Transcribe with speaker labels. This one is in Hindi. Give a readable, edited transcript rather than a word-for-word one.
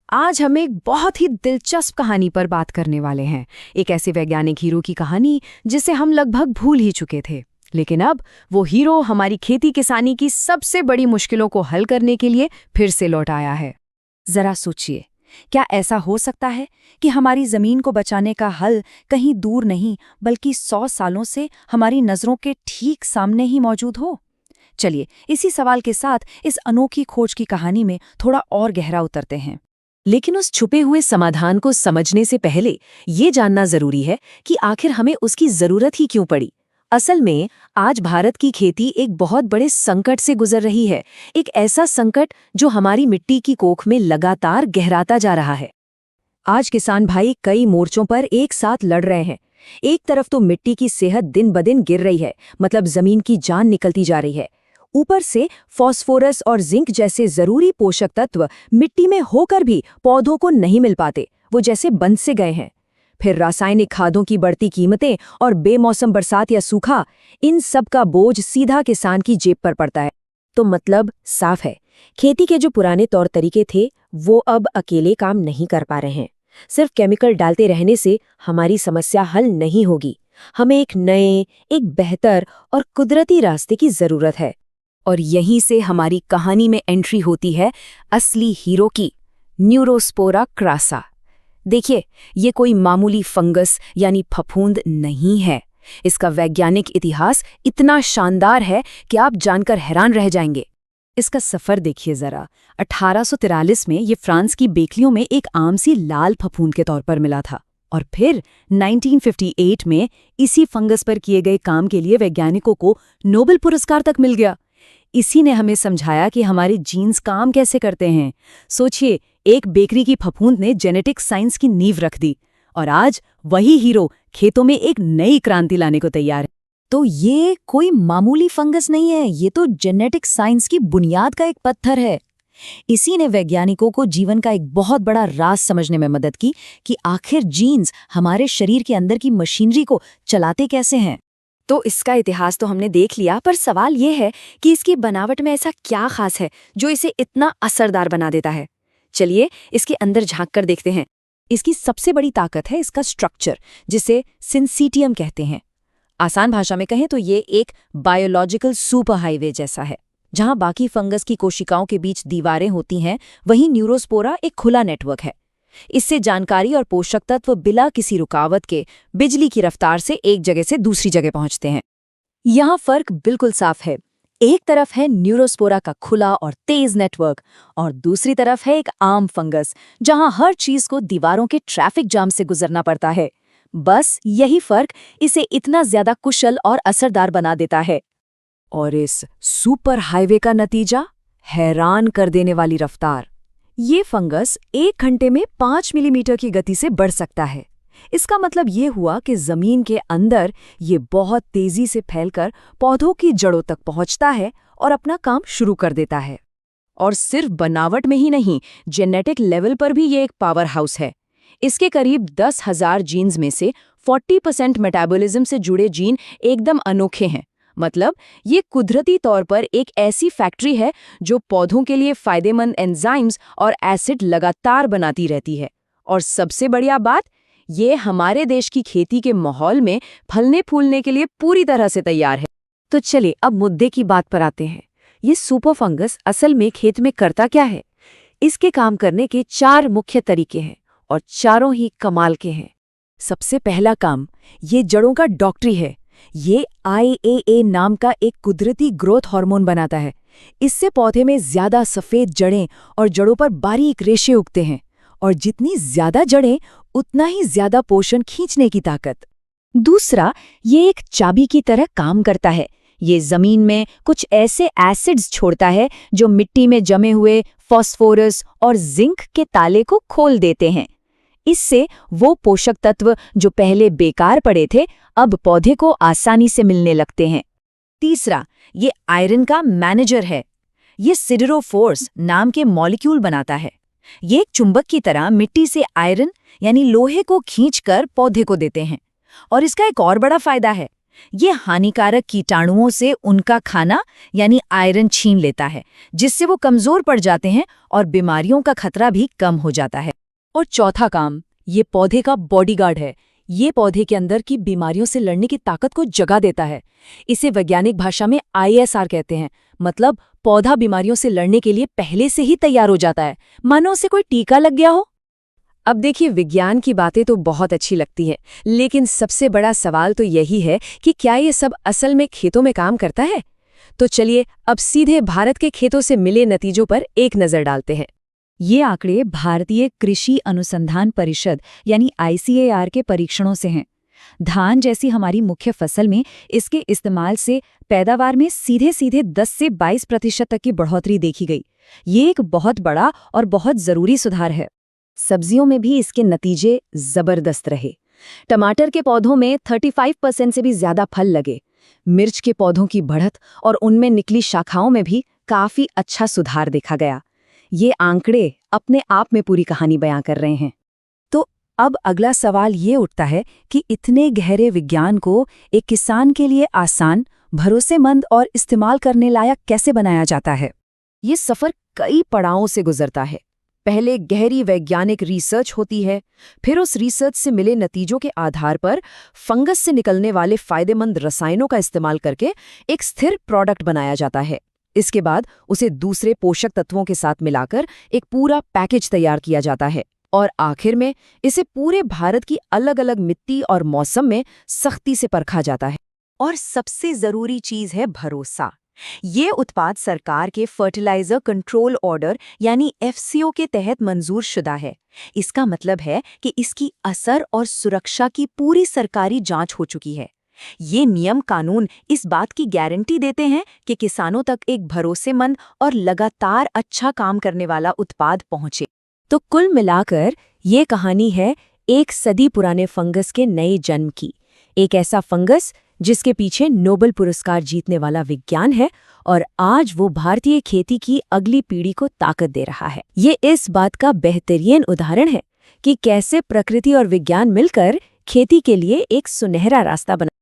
Speaker 1: आज हम एक बहुत ही दिलचस्प कहानी पर बात करने वाले हैं। एक ऐसे वैज्ञानिक हीरो की कहानी जिसे हम लगभग भूल ही चुके थे, लेकिन अब वो हीरो हमारी खेती किसानी की सबसे बड़ी मुश्किलों को हल करने के लिए फिर से लौट आया है। जरा सोचिए, क्या ऐसा हो सकता है कि हमारी जमीन को बचाने का हल कहीं दूर नहीं बल्कि 100 सालों से हमारी नजरों के ठीक सामने ही मौजूद हो? चलिए इसी सवाल के साथ इस अनोखी खोज की कहानी में थोड़ा और गहरा उतरते हैं। लेकिन उस छुपे हुए समाधान को समझने से पहले ये जानना जरूरी है कि आखिर हमें उसकी जरूरत ही क्यों पड़ी। असल में आज भारत की खेती एक बहुत बड़े संकट से गुजर रही है, एक ऐसा संकट जो हमारी मिट्टी की कोख में लगातार गहराता जा रहा है। आज किसान भाई कई मोर्चों पर एक साथ लड़ रहे हैं। एक तरफ तो मिट्टी की सेहत दिन ब दिन गिर रही है, मतलब जमीन की जान निकलती जा रही है। ऊपर से फास्फोरस और जिंक जैसे जरूरी पोषक तत्व मिट्टी में होकर भी पौधों को नहीं मिल पाते, वो जैसे बंद से गए हैं। फिर रासायनिक खादों की बढ़ती कीमतें और बेमौसम बरसात या सूखा, इन सब का बोझ सीधा किसान की जेब पर पड़ता है। तो मतलब साफ है, खेती के जो पुराने तौर तरीके थे वो अब अकेले काम नहीं कर पा रहे हैं। सिर्फ केमिकल डालते रहने से हमारी समस्या हल नहीं होगी। हमें एक नए, एक बेहतर और कुदरती रास्ते की जरूरत है। और यहीं से हमारी कहानी में एंट्री होती है असली हीरो की, न्यूरोस्पोरा क्रासा। देखिए, ये कोई मामूली फंगस यानी फफूंद नहीं है। इसका वैज्ञानिक इतिहास इतना शानदार है कि आप जानकर हैरान रह जाएंगे। इसका सफर देखिए जरा। 1843 में ये फ्रांस की बेकलियों में एक आम सी लाल फफूंद के तौर पर मिला था, और फिर 1958 में इसी फंगस पर किए गए काम के लिए वैज्ञानिकों को नोबेल पुरस्कार तक मिल गया। इसी ने हमें समझाया कि हमारे जीन्स काम कैसे करते हैं। सोचिए, एक बेकरी की फफूंद ने जेनेटिक साइंस की नींव रख दी, और आज वही हीरो खेतों में एक नई क्रांति लाने को तैयार है। तो ये कोई मामूली फंगस नहीं है, ये तो जेनेटिक साइंस की बुनियाद का एक पत्थर है। इसी ने वैज्ञानिकों को जीवन का एक बहुत बड़ा राज समझने में मदद की कि आखिर जीन्स हमारे शरीर के अंदर की मशीनरी को चलाते कैसे हैं। तो इसका इतिहास तो हमने देख लिया, पर सवाल ये है कि इसकी बनावट में ऐसा क्या खास है जो इसे इतना असरदार बना देता है। चलिए इसके अंदर झांक कर देखते हैं। इसकी सबसे बड़ी ताकत है इसका स्ट्रक्चर, जिसे सिंसीटियम कहते हैं। आसान भाषा में कहें तो ये एक बायोलॉजिकल सुपर हाईवे जैसा है। जहां बाकी फंगस की कोशिकाओं के बीच दीवारें होती हैं, वहीं न्यूरोस्पोरा एक खुला नेटवर्क है। इससे जानकारी और पोषक तत्व बिना किसी रुकावट के बिजली की रफ्तार से एक जगह से दूसरी जगह पहुंचते हैं। यहाँ फर्क बिल्कुल साफ है। एक तरफ है न्यूरोस्पोरा का खुला और तेज नेटवर्क, और दूसरी तरफ है एक आम फंगस जहां हर चीज को दीवारों के ट्रैफिक जाम से गुजरना पड़ता है। बस यही फर्क इसे इतना ज्यादा कुशल और असरदार बना देता है। और इस सुपर हाईवे का नतीजा, हैरान कर देने वाली रफ्तार। ये फंगस 1 घंटे में 5 मिलीमीटर की गति से बढ़ सकता है। इसका मतलब ये हुआ कि जमीन के अंदर ये बहुत तेजी से फैलकर पौधों की जड़ों तक पहुंचता है और अपना काम शुरू कर देता है। और सिर्फ बनावट में ही नहीं, जेनेटिक लेवल पर भी ये एक पावर हाउस है। इसके करीब 10,000 जीन्स में से 40% मेटाबॉलिज्म से जुड़े जीन एकदम अनोखे हैं। मतलब ये कुदरती तौर पर एक ऐसी फैक्ट्री है जो पौधों के लिए फायदेमंद एंजाइम्स और एसिड लगातार बनाती रहती है। और सबसे बढ़िया बात, ये हमारे देश की खेती के माहौल में फलने फूलने के लिए पूरी तरह से तैयार है। तो चलिए अब मुद्दे की बात पर आते हैं। ये सुपर फंगस असल में खेत में करता क्या है? इसके काम करने के 4 मुख्य तरीके हैं, और चारों ही कमाल के हैं। सबसे पहला काम, ये जड़ों का डॉक्टरी है। ये IAA नाम का एक कुदरती ग्रोथ हार्मोन बनाता है। इससे पौधे में ज्यादा सफेद जड़ें और जड़ों पर बारीक रेशे उगते हैं, और जितनी ज्यादा जड़ें उतना ही ज्यादा पोषण खींचने की ताकत। दूसरा, ये एक चाबी की तरह काम करता है। ये जमीन में कुछ ऐसे एसिड्स छोड़ता है जो मिट्टी में जमे हुए फास्फोरस और जिंक के ताले को खोल देते हैं। इससे वो पोषक तत्व जो पहले बेकार पड़े थे, अब पौधे को आसानी से मिलने लगते हैं। तीसरा, ये आयरन का मैनेजर है। ये सिडरोफोर्स नाम के मॉलिक्यूल बनाता है। ये एक चुंबक की तरह मिट्टी से आयरन यानी लोहे को खींचकर पौधे को देते हैं। और इसका एक और बड़ा फायदा है,
Speaker 2: ये हानिकारक कीटाणुओं से उनका खाना यानी आयरन छीन लेता है, जिससे वो कमजोर पड़ जाते हैं और बीमारियों का खतरा भी कम हो जाता है।
Speaker 1: और चौथा काम, ये पौधे का बॉडीगार्ड है। ये पौधे के अंदर की बीमारियों से लड़ने की ताकत को जगा देता है। इसे वैज्ञानिक भाषा में ISR कहते हैं, मतलब पौधा बीमारियों से लड़ने के लिए पहले से ही तैयार हो जाता है, मानो उसे कोई टीका लग गया हो। अब देखिए, विज्ञान की बातें तो बहुत अच्छी लगती हैं, लेकिन सबसे बड़ा सवाल तो यही है कि क्या ये सब असल में खेतों में काम करता है? तो चलिए अब सीधे भारत के खेतों से मिले नतीजों पर एक नज़र डालते हैं।
Speaker 2: ये आंकड़े भारतीय कृषि अनुसंधान परिषद यानी ICAR के परीक्षणों से हैं। धान जैसी हमारी मुख्य फसल में इसके इस्तेमाल से पैदावार में सीधे सीधे 10 से 22% तक की बढ़ोतरी देखी गई। ये एक बहुत बड़ा और बहुत ज़रूरी सुधार है।
Speaker 1: सब्जियों में भी इसके नतीजे जबरदस्त रहे। टमाटर के पौधों में 35% से भी ज्यादा फल लगे। मिर्च के पौधों की बढ़त और उनमें निकली शाखाओं में भी काफी अच्छा सुधार देखा गया। ये आंकड़े अपने आप में पूरी कहानी बयां कर रहे हैं। तो अब अगला सवाल ये उठता है कि इतने गहरे विज्ञान को एक किसान के लिए आसान, भरोसेमंद और इस्तेमाल करने लायक कैसे बनाया जाता है? ये सफर कई पड़ावों से गुजरता है। पहले गहरी वैज्ञानिक रिसर्च होती है, फिर उस रिसर्च से मिले नतीजों के आधार पर फंगस से निकलने वाले फायदेमंद रसायनों का इस्तेमाल करके एक स्थिर प्रोडक्ट बनाया जाता है। इसके बाद उसे दूसरे पोषक तत्वों के साथ मिलाकर एक पूरा पैकेज तैयार किया जाता है और आखिर में इसे पूरे भारत की अलग अलग मिट्टी और मौसम में सख्ती से परखा जाता है। और सबसे जरूरी चीज है भरोसा। ये उत्पाद सरकार के फर्टिलाइजर कंट्रोल ऑर्डर यानी FCO के तहत मंजूर शुदा है। इसका मतलब है कि इसकी असर और सुरक्षा की पूरी सरकारी जांच हो चुकी है। ये नियम कानून इस बात की गारंटी देते हैं कि किसानों तक एक भरोसेमंद और लगातार अच्छा काम करने वाला उत्पाद पहुंचे। तो कुल मिलाकर ये कहानी है एक सदी पुराने फंगस के नए जन्म की। एक ऐसा फंगस जिसके पीछे नोबेल पुरस्कार जीतने वाला विज्ञान है और आज वो भारतीय खेती की अगली पीढ़ी को ताकत दे रहा है। ये इस बात का बेहतरीन उदाहरण है कि कैसे प्रकृति और विज्ञान मिलकर खेती के लिए एक सुनहरा रास्ता बना